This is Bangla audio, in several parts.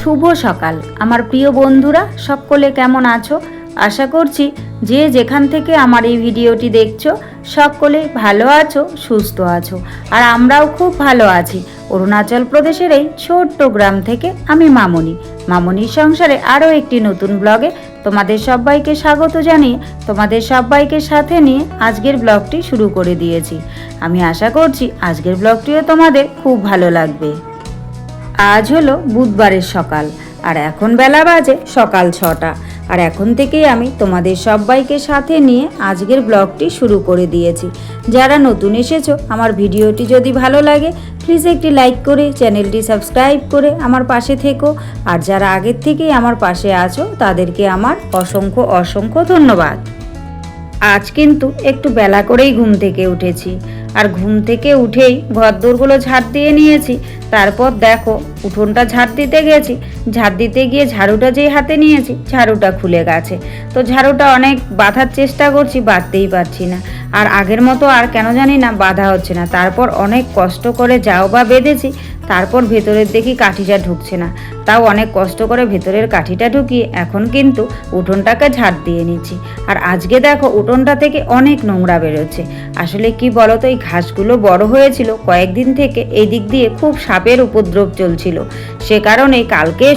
শুভ সকাল আমার প্রিয় বন্ধুরা, সকলে কেমন আছো? আশা করছি যে যেখান থেকে আমার এই ভিডিওটি দেখছো সকলে ভালো আছো, সুস্থ আছো। আর আমরাও খুব ভালো আছি। অরুণাচল প্রদেশের এই ছোট্ট গ্রাম থেকে আমি মামনির সংসারে আরও একটি নতুন ব্লগে তোমাদের সবাইকে স্বাগত জানিয়ে তোমাদের সবাইকে সাথে নিয়ে আজকের ব্লগটি শুরু করে দিয়েছি। আমি আশা করছি আজকের ব্লগটিও তোমাদের খুব ভালো লাগবে। আজ হলো বুধবারের সকাল আর এখন বেলা বাজে সকাল 6টা। আর এখন থেকেই আমি তোমাদের সবাইকে সাথে নিয়ে আজকের ব্লগটি শুরু করে দিয়েছি। যারা নতুন এসেছো আমার ভিডিওটি যদি ভালো লাগে প্লিজ একটি লাইক করে চ্যানেলটি সাবস্ক্রাইব করে আমার পাশে থেকো। আর যারা আগের থেকেই আমার পাশে আছো তাদেরকে আমার অসংখ্য অসংখ্য ধন্যবাদ। আজ কিন্তু একটু বেলা করেই ঘুম থেকে উঠেছি। আর ঘুম থেকে উঠেই ঘরদোরগুলো ঝাড় দিয়ে নিয়েছি। তারপর দেখো উঠোনটা ঝাড় দিতে গেছি। ঝাড় দিতে গিয়ে ঝাড়ুটা যেই হাতে নিয়েছি ঝাড়ুটা খুলে গেছে। তো ঝাড়ুটা অনেক বাঁধার চেষ্টা করছি, বাঁধতেই পারছি না। আর আগের মতো আর কেন জানি না বাঁধা হচ্ছে না। তারপর অনেক কষ্ট করে যাও বা বেঁধেছি, তারপর ভেতরের দেখি কাঠিটা ঢুকছে না। তাও অনেক কষ্ট করে ভেতরের কাঠিটা ঢুকিয়ে এখন কিন্তু উঠোনটাকে ঝাড় দিয়ে নিচ্ছি। আর আজকে দেখো উঠোনটা থেকে অনেক নোংরা বেরোচ্ছে। আসলে কি বলতো, এই ঘাসগুলো বড় হয়েছিল কয়েকদিন থেকে, এই দিক দিয়ে খুব সাপের উপদ্রব চলছিল। সে কারণে কালকে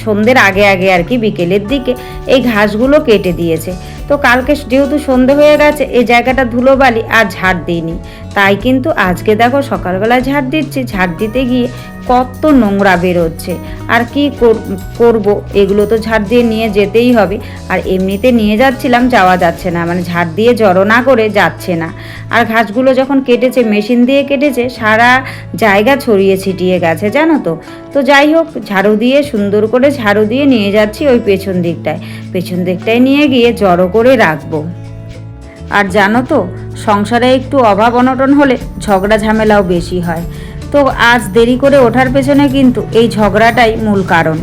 সন্ধ্যের আগে আর কি বিকেলের দিকে এই ঘাসগুলো কেটে দিয়েছে। তো কালকে যেহেতু সন্ধে হয়ে গেছে এই জায়গাটা ধুলোবালি আর ঝাড় দিইনি, তাই কিন্তু আজকে দেখো সকালবেলা ঝাড় দিচ্ছি। ঝাড় দিতে গিয়ে কত নোংরা বেরোচ্ছে। আর কি করব, এগুলো তো ঝাড় দিয়ে নিয়ে যেতেই হবে। আর এমনিতে নিয়ে যাচ্ছিলাম, যাওয়া যাচ্ছে না, মানে ঝাড় দিয়ে জড়ো না করে যাচ্ছে না। আর ঘাসগুলো যখন কেটেছে, মেশিন দিয়ে কেটেছে, সারা জায়গা ছড়িয়ে ছিটিয়ে গেছে জানো তো। তো যাই হোক, ঝাড়ু দিয়ে সুন্দর করে ঝাড়ু দিয়ে নিয়ে যাচ্ছি ওই পেছন দিকটায় নিয়ে গিয়ে জড়ো করে রাখবো। আর জানো তো, সংসারে একটু অভাব অনটন হলে ঝগড়া ঝামেলাও বেশি হয়। তো আজ দেরি করে ওঠার পেছনে কিন্তু এই ঝগড়াটাই মূল কারণ।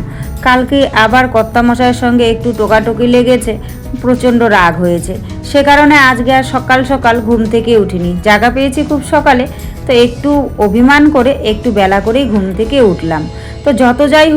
কালকে আবার কর্তামশাইয়ের সঙ্গে একটু টোকাটুকি লেগেছে, প্রচণ্ড রাগ হয়েছে। সে কারণে আজকে আর সকাল সকাল ঘুম থেকে উঠিনি। জাগা পেয়েছি খুব সকালে, তো একটু অভিমান করে একটু বেলা করেই ঘুম থেকে উঠলাম। তো যত যাই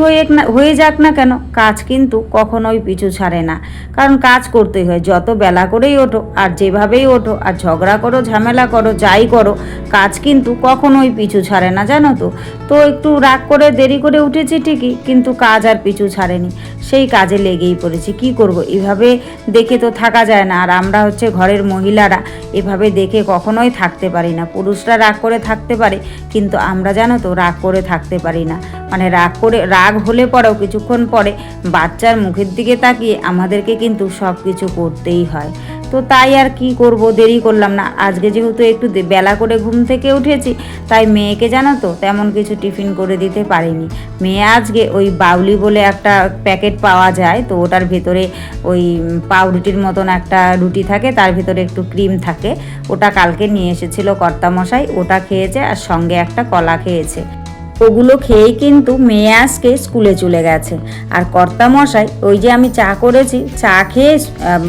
হয়ে যাক না কেন, কাজ কিন্তু কখনোই পিছু ছাড়ে না। কারণ কাজ করতেই হয়, যত বেলা করেই ওঠো আর যেভাবেই ওঠো আর ঝগড়া করো ঝামেলা করো যাই করো, কাজ কিন্তু কখনোই পিছু ছাড়ে না জানো তো। তো একটু রাগ করে দেরি করে উঠেছি ঠিকই, কিন্তু কাজ আর পিছু ছাড়েনি, সেই কাজে লেগেই পড়েছি। কি করব, এভাবে দেখে তো থাকা যায় না। আর আমরা হচ্ছে ঘরের মহিলারা, এভাবে দেখে কখনোই থাকতে পারি না। পুরুষরা রাগ করে থাকতে পারে, কিন্তু আমরা জানো তো রাগ করে থাকতে পারি না। মানে রাগ হলে পরেও কিছুক্ষণ পরে বাচ্চার মুখের দিকে তাকিয়ে আমাদেরকে কিন্তু সব কিছু করতেই হয়। তো তাই আর কি করব, দেরি করলাম না। আজকে যেহেতু একটু বেলা করে ঘুম থেকে উঠেছি, তাই মেয়েকে জানো তো তেমন কিছু টিফিন করে দিতে পারিনি। মেয়ে আজকে ওই বাউলি বলে একটা প্যাকেট পাওয়া যায়, তো ওটার ভেতরে ওই পাউরুটির মতন একটা রুটি থাকে, তার ভেতরে একটু ক্রিম থাকে, ওটা কালকে নিয়ে এসেছিল কর্তামশাই, ওটা খেয়েছে আর সঙ্গে একটা কলা খেয়েছে। ওগুলো খেয়েই কিন্তু মেয়ে আজকে স্কুলে চলে গেছে। আর কর্তামশাই ওই যে আমি চা করেছি, চা খেয়ে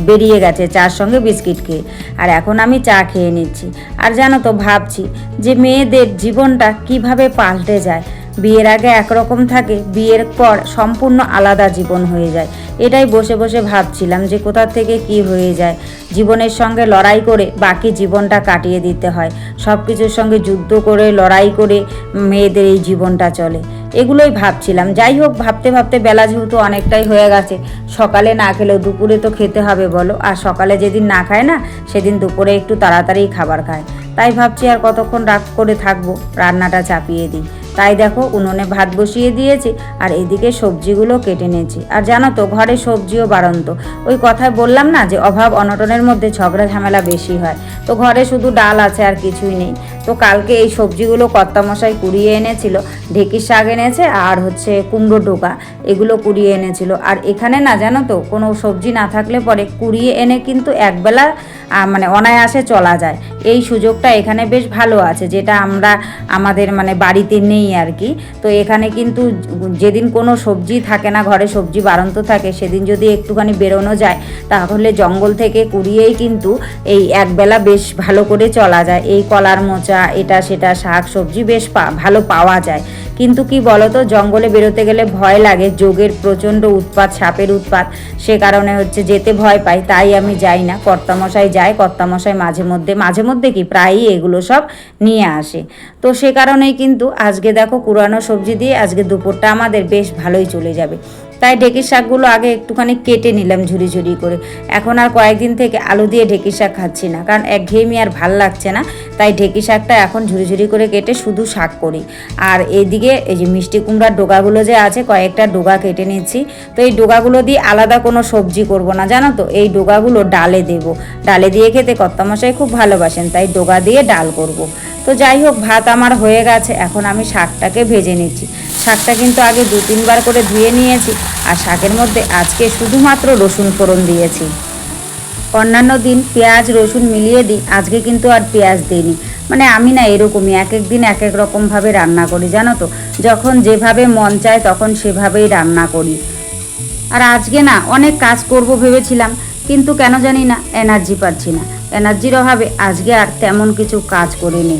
বেরিয়ে গেছে, চার সঙ্গে বিস্কিট খেয়ে। আর এখন আমি চা খেয়ে নিচ্ছি। আর জানো তো ভাবছি যে মেয়েদের জীবনটা কিভাবে পাল্টে যায়। বিয়ের আগে একরকম থাকে, বিয়ের পর সম্পূর্ণ আলাদা জীবন হয়ে যায়। এটাই বসে বসে ভাবছিলাম যে কোথা থেকে কি হয়ে যায়। জীবনের সঙ্গে লড়াই করে বাকি জীবনটা কাটিয়ে দিতে হয়। সব কিছুর সঙ্গে যুদ্ধ করে লড়াই করে মেয়েদের এই জীবনটা চলে, এগুলোই ভাবছিলাম। যাই হোক, ভাবতে ভাবতে বেলা যেহেতু অনেকটাই হয়ে গেছে, সকালে না খেলেও দুপুরে তো খেতে হবে বলো। আর সকালে যেদিন না খায় না সেদিন দুপুরে একটু তাড়াতাড়ি খাবার খায়। তাই ভাবছি আর কতক্ষণ রাগ করে থাকবো, রান্নাটা চাপিয়ে দিই। তাই দেখো উনুনে ভাত বসিয়ে দিয়েছি আর এদিকে সবজিগুলো কেটে নিয়েছি। আর জানো তো ঘরে সবজিও বাড়ন্ত। ওই কথায় বললাম না যে অভাব অনটনের মধ্যে ঝগড়া ঝামেলা বেশি হয়। তো ঘরে শুধু ডাল আছে আর কিছুই নেই। তো কালকে এই সবজিগুলো কর্তামশাই কুড়িয়ে এনেছিল, ঢেঁকির শাক এনেছে আর হচ্ছে কুমড়ো ডোকা, এগুলো কুড়িয়ে এনেছিল। আর এখানে না জানো তো কোনো সবজি না থাকলে পরে কুড়িয়ে এনে কিন্তু একবেলা মানে অনায়াসে চলা যায়। এই সুযোগটা এখানে বেশ ভালো আছে, যেটা আমাদের মানে বাড়িতে নেই আর কি। তো এখানে কিন্তু যেদিন কোনো সবজি থাকে না, ঘরে সবজি বাড়ন্ত থাকে, সেদিন যদি একটুখানি বেরোনো যায় তাহলে জঙ্গল থেকে কুড়িয়েই কিন্তু এই একবেলা বেশ ভালো করে চলা যায়। এই কলার মোচা, এটা সেটা শাক সবজি বেশ ভালো পাওয়া যায়। কিন্তু কি বলতো, জঙ্গলে বেরোতে গেলে ভয় লাগে, যোগের প্রচণ্ড উৎপাত, সাপের উৎপাত, সে কারণে হচ্ছে যেতে ভয় পাই, তাই আমি যাই না। কর্তামশাই যায়, কর্তামশাই মাঝে মধ্যে কি প্রায়ই এগুলো সব নিয়ে আসে। তো সে কারণেই কিন্তু আজকে দেখো কুড়ানো সবজি দিয়ে আজকে দুপুরটা আমাদের বেশ ভালোই চলে যাবে। তাই ঢেঁকির শাকগুলো আগে একটুখানি কেটে নিলাম ঝুরি ঝুরি করে। এখন আর কয়েকদিন থেকে আলু দিয়ে ঢেঁকির শাক খাচ্ছি না, কারণ একঘেয়েমি আর ভাল লাগছে না। তাই ঢেঁকির শাকটা এখন ঝুরি ঝুরি করে কেটে শুধু শাক করি। আর এইদিকে এই যে মিষ্টি কুমড়ার ডোগাগুলো যে আছে, কয়েকটা ডোগা কেটে নিচ্ছি। তো এই ডোগাগুলো দিয়ে আলাদা কোনো সবজি করব না, জানো তো, এই ডোগাগুলো ডালে দেব। ডালে দিয়ে খেতে কর্তামশাই খুব ভালোবাসেন, তাই ডোগা দিয়ে ডাল করব। তো যাই হোক, ভাত আমার হয়ে গেছে, এখন আমি শাকটাকে ভেজে নিচ্ছি। শাকটা কিন্তু আগে 2-3 বার করে ধুয়ে নিয়েছি, আর শাকের মধ্যে আজকে শুধুমাত্র রসুন ফোড়ন দিয়েছি। অন্যান্য দিন পেঁয়াজ রসুন মিলিয়ে দিই, আজকে কিন্তু আর পেঁয়াজ দিইনি। মানে আমি না এরকমই এক এক দিন এক এক রকমভাবে রান্না করি, জানো তো, যখন যেভাবে মন চায় তখন সেভাবেই রান্না করি। আর আজকে না অনেক কাজ করব ভেবেছিলাম, কিন্তু কেন জানি না এনার্জি পাচ্ছি না। এনার্জির অভাবে আজকে আর তেমন কিছু কাজ করিনি,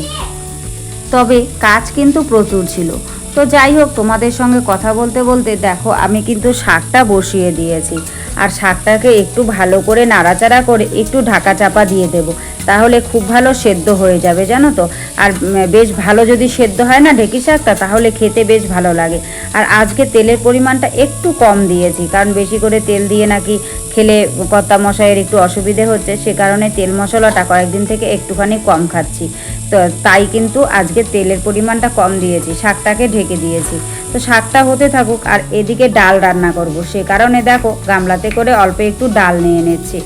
তবে কাজ কিন্তু প্রচুর ছিল। তো যাই হোক, তোমাদের সঙ্গে কথা বলতে বলতে দেখো আমি কিন্তু শাকটা বসিয়ে দিয়েছি। আর শাকটাকে একটু ভালো করে নাড়াচাড়া করে একটু ঢাকা চাপা দিয়ে দেব, তাহলে খুব ভালো সেদ্ধ হয়ে যাবে, জানো তো। আর বেশ ভালো যদি সেদ্ধ হয় না ঢেঁকি শাকটা, তাহলে খেতে বেশ ভালো লাগে। আর আজকে তেলের পরিমাণটা একটু কম দিয়েছি, কারণ বেশি করে তেল দিয়ে নাকি খেলে কর্তামশাইয়ের একটু অসুবিধে হচ্ছে, সে কারণে তেল মশলাটা কয়েকদিন থেকে একটুখানি কম খাচ্ছি। তো তাই কিন্তু আজকে তেলের পরিমাণটা কম দিয়েছি, শাকটাকে ঢেকে দিয়েছি। তো শাকটা হতে থাকুক, আর এদিকে ডাল রান্না করব, সে কারণে দেখো গামলাতে করে অল্প একটু ডাল নিয়ে নিচ্ছি।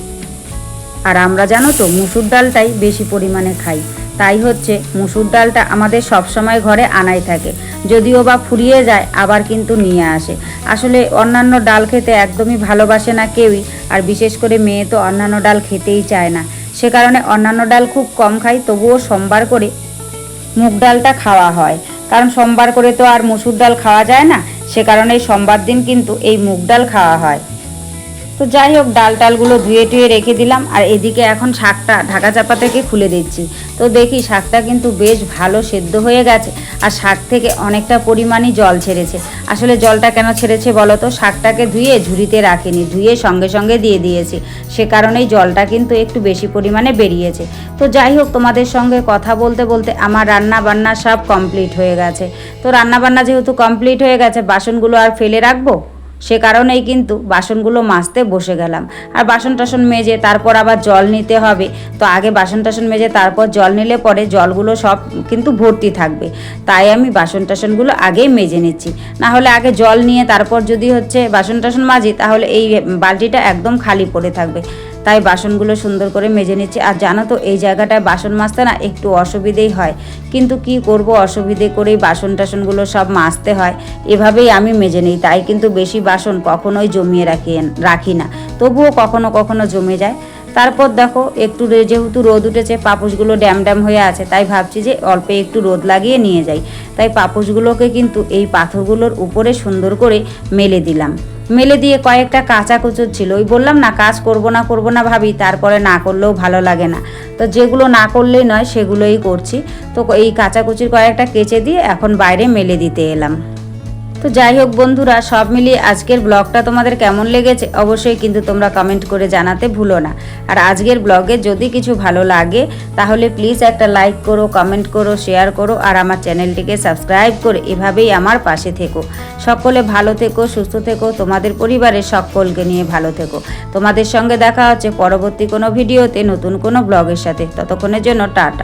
আর আমরা জানো তো মুসুর ডালটাই বেশি পরিমাণে খাই, তাই হচ্ছে মুসুর ডালটা আমাদের সব সময় ঘরে আনাই থাকে। যদিও বা ফুরিয়ে যায় আবার কিন্তু নিয়ে আসে। আসলে অন্যান্য ডাল খেতে একদমই ভালোবাসে না কেউই, আর বিশেষ করে মেয়ে তো অন্যান্য ডাল খেতেই চায় না। সে কারণে অন্যান্য ডাল খুব কম খাই, তবুও সোমবার করে মুগ ডালটা খাওয়া হয়, কারণ সোমবার করে তো আর মুসুর ডাল খাওয়া যায় না। সে কারণে সোমবার দিন কিন্তু এই মুগ ডাল খাওয়া হয়। তো যাই হোক, ডাল টালগুলো ধুয়ে টুয়ে রেখে দিলাম, আর এদিকে এখন শাকটা ঢাকা চাপা থেকে খুলে দিচ্ছি। তো দেখি শাকটা কিন্তু বেশ ভালো সেদ্ধ হয়ে গেছে, আর শাক থেকে অনেকটা পরিমাণই জল ছেড়েছে। আসলে জলটা কেন ছেড়েছে বলো তো, শাকটাকে ধুয়ে ঝুড়িতে রাখিনি, ধুয়ে সঙ্গে সঙ্গে দিয়ে দিয়েছি, সে কারণেই জলটা কিন্তু একটু বেশি পরিমাণে বেরিয়েছে। তো যাই হোক, তোমাদের সঙ্গে কথা বলতে বলতে আমার রান্না বান্না সব কমপ্লিট হয়ে গেছে। তো রান্না বান্না যেহেতু কমপ্লিট হয়ে গেছে, বাসনগুলো আর ফেলে রাখবো, সে কারণেই কিন্তু বাসনগুলো মাজতে বসে গেলাম। আর বাসন টাসন মেজে তারপর আবার জল নিতে হবে। তো আগে বাসন টাসন মেজে তারপর জল নিলে পরে জলগুলো সব কিন্তু ভর্তি থাকবে, তাই আমি বাসন টাসনগুলো আগেই মেজে নিচ্ছি। না হলে আগে জল নিয়ে তারপর যদি হচ্ছে বাসন টাসন মাজি, তাহলে এই বালতিটা একদম খালি পড়ে থাকবে। তাই বাসনগুলো সুন্দর করে মেজে নিচ্ছি। আর জানো তো, এই জায়গাটায় বাসন মাজতে না একটু অসুবিধেই হয়, কিন্তু কি করব, অসুবিধে করেই বাসন টাসনগুলো সব মাজতে হয়। এভাবেই আমি মেজে নিই, তাই কিন্তু বেশি বাসন কখনোই জমিয়ে রাখি না, তবুও কখনো কখনো জমে যায়। তারপর দেখো একটু যেহেতু রোদ উঠেছে, পাপোশগুলো ড্যাম ড্যাম হয়ে আছে, তাই ভাবছি যে অল্প একটু রোদ লাগিয়ে নিয়ে যাই। তাই পাপোশগুলোকে কিন্তু এই পাথরগুলোর উপরে সুন্দর করে মেলে দিলাম। মেলে দিয়ে কয়েকটা কাঁচা কুচুর ছিল, ওই বললাম না কাজ করব না ভাবি, তারপরে না করলেও ভালো লাগে না। তো যেগুলো না করলেই নয় সেগুলোই করছি। তো এই কাঁচা কুচির কয়েকটা কেচে দিয়ে এখন বাইরে মেলে দিতে এলাম। তো যাই হোক বন্ধুরা, সব মিলিয়ে আজকের ব্লগটা তোমাদের কেমন লেগেছে অবশ্যই কিন্তু তোমরা কমেন্ট করে জানাতে ভুলো না। আর আজকের ব্লগে যদি কিছু ভালো লাগে তাহলে প্লিজ একটা লাইক করো, কমেন্ট করো, শেয়ার করো, আর আমার চ্যানেলটিকে সাবস্ক্রাইব করে এভাবেই আমার পাশে থেকো। সকলে ভালো থেকো, সুস্থ থেকো, তোমাদের পরিবারের সকলকে নিয়ে ভালো থেকো। তোমাদের সঙ্গে দেখা হচ্ছে পরবর্তী কোনো ভিডিওতে নতুন কোনো ব্লগের সাথে। ততক্ষণের জন্য টাটা।